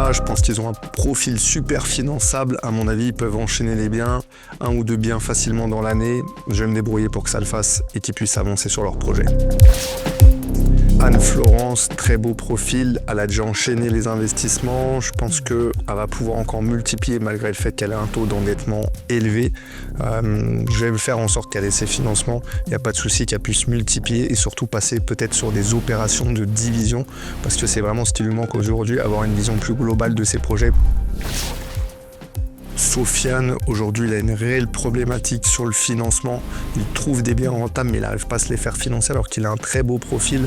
Lorena, je pense qu'ils ont un profil super finançable. À mon avis, ils peuvent enchaîner les biens, 1 ou 2 biens facilement dans l'année. Je vais me débrouiller pour que ça le fasse et qu'ils puissent avancer sur leur projet. Anne-Florence, très beau profil, elle a déjà enchaîné les investissements, je pense qu'elle va pouvoir encore multiplier malgré le fait qu'elle a un taux d'endettement élevé. Je vais faire en sorte qu'elle ait ses financements, il n'y a pas de souci qu'elle puisse multiplier et surtout passer peut-être sur des opérations de division parce que c'est vraiment ce qui lui manque aujourd'hui, avoir une vision plus globale de ses projets. Sofiane, aujourd'hui, il a une réelle problématique sur le financement. Il trouve des biens rentables, mais il n'arrive pas à se les faire financer alors qu'il a un très beau profil.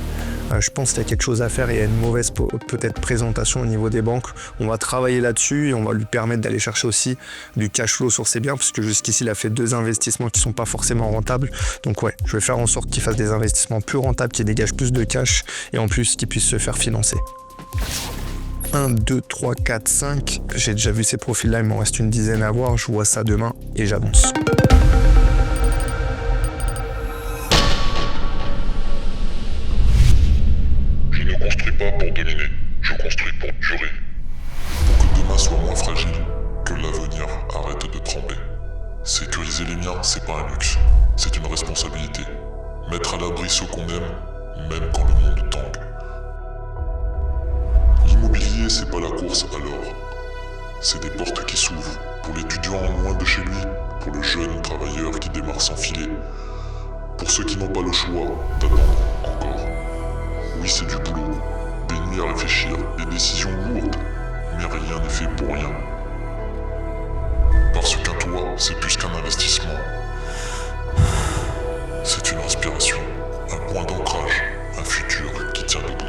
Je pense qu'il y a quelque chose à faire et il y a une mauvaise peut-être présentation au niveau des banques. On va travailler là-dessus et on va lui permettre d'aller chercher aussi du cash flow sur ses biens parce que jusqu'ici, il a fait 2 investissements qui ne sont pas forcément rentables. Donc ouais, je vais faire en sorte qu'il fasse des investissements plus rentables, qu'il dégage plus de cash et en plus qu'il puisse se faire financer. 1, 2, 3, 4, 5. J'ai déjà vu ces profils-là, il m'en reste une dizaine à voir. Je vois ça demain et j'avance. Je ne construis pas pour dominer, je construis pour durer. Pour que demain soit moins fragile, que l'avenir arrête de trembler. Sécuriser les miens, c'est pas un luxe, c'est une responsabilité. Mettre à l'abri ceux qu'on aime, même quand le monde tangue. L'immobilier, c'est pas la course à l'or. C'est des portes qui s'ouvrent. Pour l'étudiant loin de chez lui, pour le jeune travailleur qui démarre sans filet. Pour ceux qui n'ont pas le choix d'attendre encore. Oui, c'est du boulot, des nuits à réfléchir, des décisions lourdes, mais rien n'est fait pour rien. Parce qu'un toit, c'est plus qu'un investissement. C'est une inspiration, un point d'ancrage, un futur qui tient debout.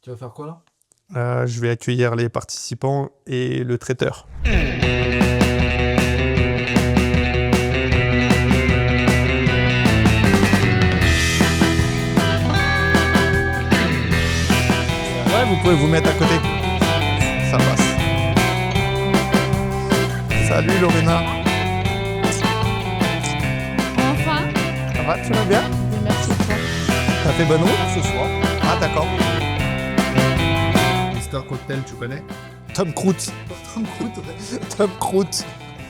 Tu vas faire quoi là ? Je vais accueillir les participants et le traiteur. Ouais, vous pouvez vous mettre à côté. Ça passe. Salut Lorena. Enfin, Ça va, tu vas bien ? merci toi. T'as fait bonne route ce soir ? Ah d'accord. Mister Cocktail, tu connais ? Tom Croûte. Tom Croûte, ouais. Tom Croûte.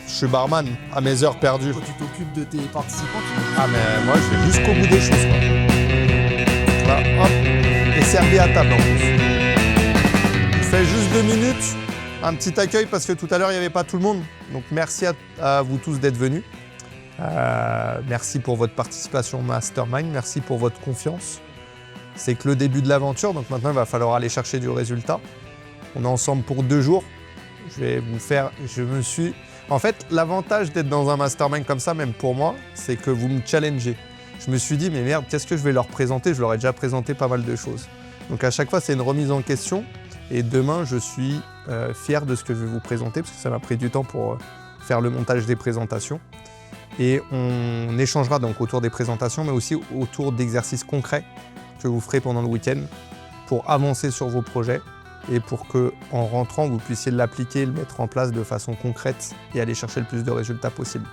Je suis barman à mes heures perdues. Quand tu t'occupes de tes participants, Ah mais moi je vais jusqu'au bout des choses quoi. Voilà, hop. Et servi à table en plus. Je fais juste 2 minutes. Un petit accueil parce que tout à l'heure il n'y avait pas tout le monde. Donc merci à vous tous d'être venus. Merci pour votre participation au Mastermind. Merci pour votre confiance. C'est que le début de l'aventure, donc maintenant il va falloir aller chercher du résultat. On est ensemble pour 2 jours. En fait, l'avantage d'être dans un mastermind comme ça, même pour moi, c'est que vous me challengez. Je me suis dit, mais merde, qu'est-ce que je vais leur présenter ? Je leur ai déjà présenté pas mal de choses. Donc à chaque fois, c'est une remise en question. Et demain, je suis fier de ce que je vais vous présenter, parce que ça m'a pris du temps pour faire le montage des présentations. Et on échangera donc autour des présentations, mais aussi autour d'exercices concrets que vous ferez pendant le week-end pour avancer sur vos projets et pour qu'en rentrant, vous puissiez l'appliquer, le mettre en place de façon concrète et aller chercher le plus de résultats possible.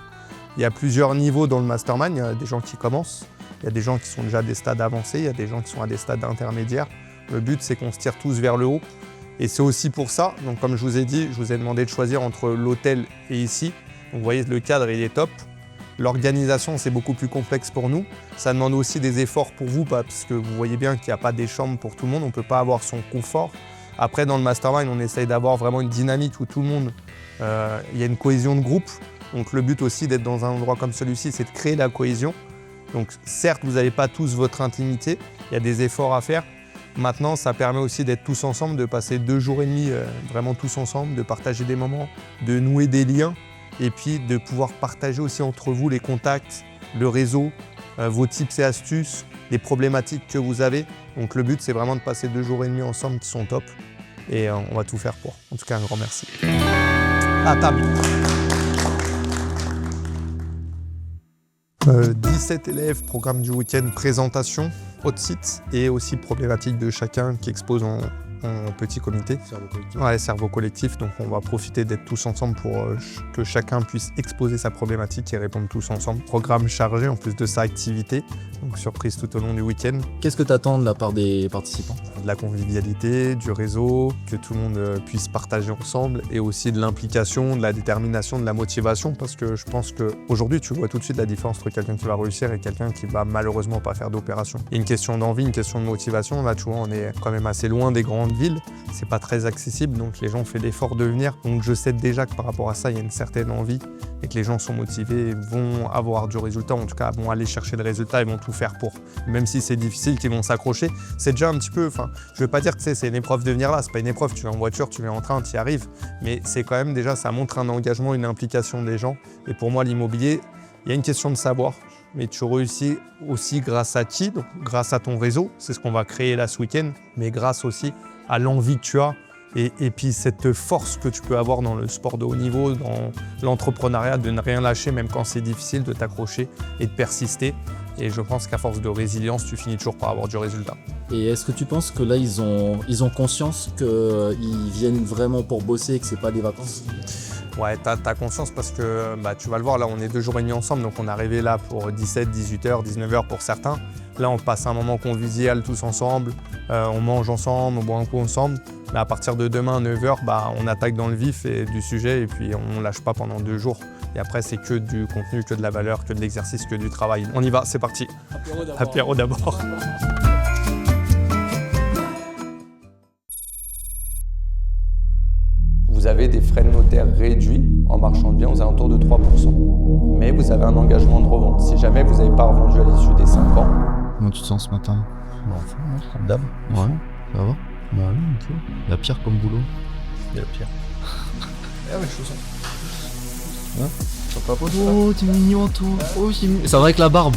Il y a plusieurs niveaux dans le mastermind. Il y a des gens qui commencent, il y a des gens qui sont déjà à des stades avancés, il y a des gens qui sont à des stades intermédiaires. Le but, c'est qu'on se tire tous vers le haut. Et c'est aussi pour ça, donc comme je vous ai dit, je vous ai demandé de choisir entre l'hôtel et ici. Donc vous voyez, le cadre, il est top. L'organisation, c'est beaucoup plus complexe pour nous. Ça demande aussi des efforts pour vous, parce que vous voyez bien qu'il n'y a pas des chambres pour tout le monde. On ne peut pas avoir son confort. Après, dans le mastermind, on essaye d'avoir vraiment une dynamique où tout le monde, il y a une cohésion de groupe. Donc le but aussi d'être dans un endroit comme celui-ci, c'est de créer la cohésion. Donc certes, vous n'avez pas tous votre intimité. Il y a des efforts à faire. Maintenant, ça permet aussi d'être tous ensemble, de passer 2 jours et demi vraiment tous ensemble, de partager des moments, de nouer des liens. Et puis de pouvoir partager aussi entre vous les contacts, le réseau, vos tips et astuces, les problématiques que vous avez. Donc le but, c'est vraiment de passer 2 jours et demi ensemble qui sont top. Et on va tout faire pour. En tout cas, un grand merci. À table. 17 élèves, programme du week-end, présentation, hot site et aussi problématique de chacun qui expose en petit comité. Cerveau collectif. Ouais, cerveau collectif. Donc on va profiter d'être tous ensemble pour que chacun puisse exposer sa problématique et répondre tous ensemble. Programme chargé, en plus de ça, activité. Donc surprise tout au long du week-end. Qu'est-ce que tu attends de la part des participants ? De la convivialité, du réseau, que tout le monde puisse partager ensemble et aussi de l'implication, de la détermination, de la motivation parce que je pense qu'aujourd'hui tu vois tout de suite la différence entre quelqu'un qui va réussir et quelqu'un qui va malheureusement pas faire d'opération. Il y a une question d'envie, une question de motivation. Là tu vois on est quand même assez loin des grandes villes, c'est pas très accessible donc les gens ont fait l'effort de venir. Donc je sais déjà que par rapport à ça il y a une certaine envie et que les gens sont motivés, vont avoir du résultat, en tout cas vont aller chercher le résultat et vont tout faire pour. Même si c'est difficile, qu'ils vont s'accrocher, c'est déjà un petit peu, je veux pas dire que c'est une épreuve de venir là, c'est pas une épreuve, tu vas en voiture, tu viens en train, tu y arrives, mais c'est quand même déjà, ça montre un engagement, une implication des gens. Et pour moi l'immobilier, il y a une question de savoir, mais tu réussis aussi grâce à qui? Donc grâce à ton réseau, c'est ce qu'on va créer là ce week-end, mais grâce aussi à l'envie que tu as. Et puis cette force que tu peux avoir dans le sport de haut niveau, dans l'entrepreneuriat, de ne rien lâcher même quand c'est difficile, de t'accrocher et de persister. Et je pense qu'à force de résilience, tu finis toujours par avoir du résultat. Et est-ce que tu penses que là, ils ont conscience qu'ils viennent vraiment pour bosser et que c'est pas des vacances ? Ouais, t'as conscience parce que tu vas le voir, là on est 2 jours et demi ensemble, donc on est arrivé là pour 17, 18h, 19h pour certains. Là on passe un moment convivial tous ensemble, on mange ensemble, on boit un coup ensemble. Mais à partir de demain, 9h, on attaque dans le vif du sujet et puis on ne lâche pas pendant 2 jours. Et après c'est que du contenu, que de la valeur, que de l'exercice, que du travail. On y va, c'est parti. Apéro d'abord. Vous avez des frais de notaire réduits en marchand de biens aux alentours de 3%. Mais vous avez un engagement de revente. Si jamais vous n'avez pas revendu à l'issue des 5 ans. Comment tu te sens ce matin ? Comme d'hab. Ouais, ça va ? Bah oui, ok. Il y a pire comme boulot. Il y a pire. Ah ouais, chaussons. Hein ? Ça va pas Oh, t'es mignon toi. Oh, c'est mignon. Ça va avec la barbe.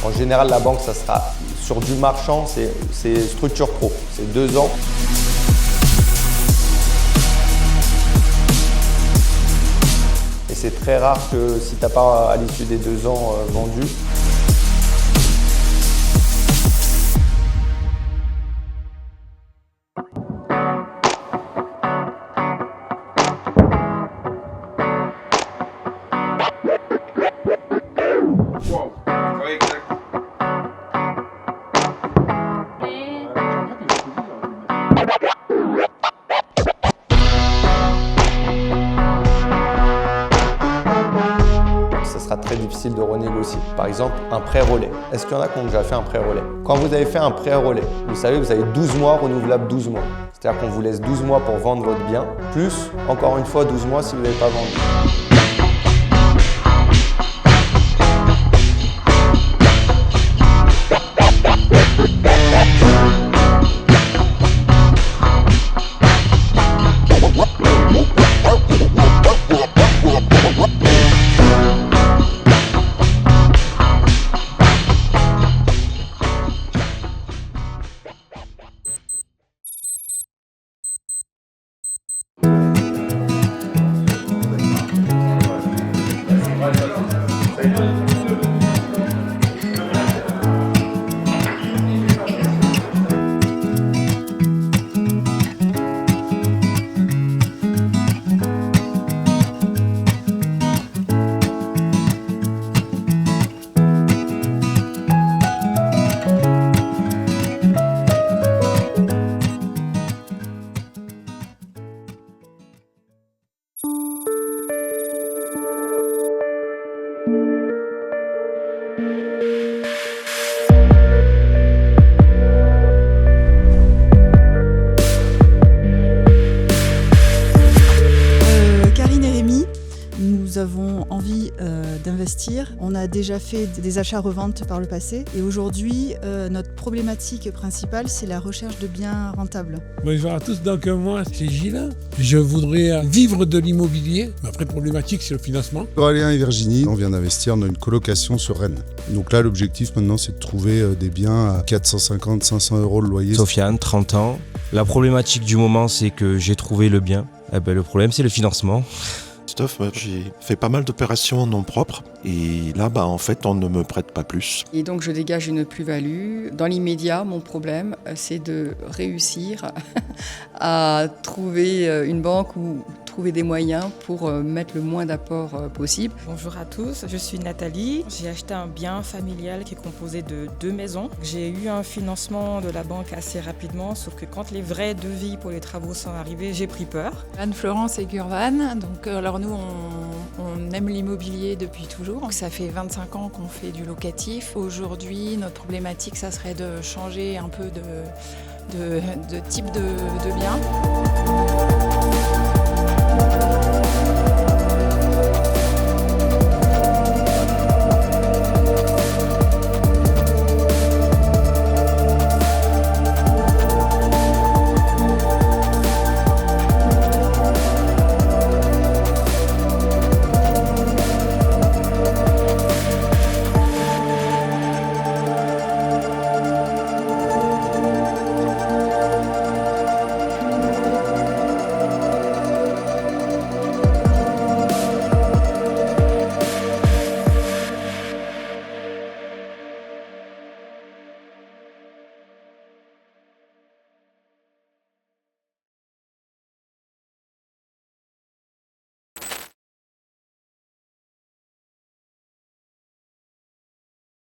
En général, la banque, ça sera sur du marchand, c'est structure pro, c'est 2 ans. Et c'est très rare que si tu n'as pas à l'issue des 2 ans vendu. Ça sera très difficile de renégocier. Par exemple, un prêt relais. Est-ce qu'il y en a qui ont déjà fait un prêt relais? Quand vous avez fait un prêt relais, vous savez, vous avez 12 mois renouvelables 12 mois. C'est-à-dire qu'on vous laisse 12 mois pour vendre votre bien, plus, encore une fois, 12 mois si vous n'avez pas vendu. avons envie d'investir. On a déjà fait des achats-reventes par le passé et aujourd'hui, notre problématique principale, c'est la recherche de biens rentables. Bonjour à tous, donc moi c'est Gilles. Je voudrais vivre de l'immobilier. Ma vraie problématique c'est le financement. Aurélien et Virginie, on vient d'investir dans une colocation sur Rennes. Donc là l'objectif maintenant c'est de trouver des biens à 450-500 € le loyer. Sofiane, 30 ans. La problématique du moment c'est que j'ai trouvé le bien. Le problème c'est le financement. Christophe, j'ai fait pas mal d'opérations en nom propre et là en fait on ne me prête pas plus. Et donc je dégage une plus-value. Dans l'immédiat, mon problème c'est de réussir à trouver une banque ou trouver des moyens pour mettre le moins d'apport possible. Bonjour à tous, je suis Nathalie. J'ai acheté un bien familial qui est composé de 2 maisons. J'ai eu un financement de la banque assez rapidement, sauf que quand les vrais devis pour les travaux sont arrivés, j'ai pris peur. Anne-Florence et Gurvan. Donc, alors nous, on aime l'immobilier depuis toujours. Donc, ça fait 25 ans qu'on fait du locatif. Aujourd'hui, notre problématique, ça serait de changer un peu de type de bien.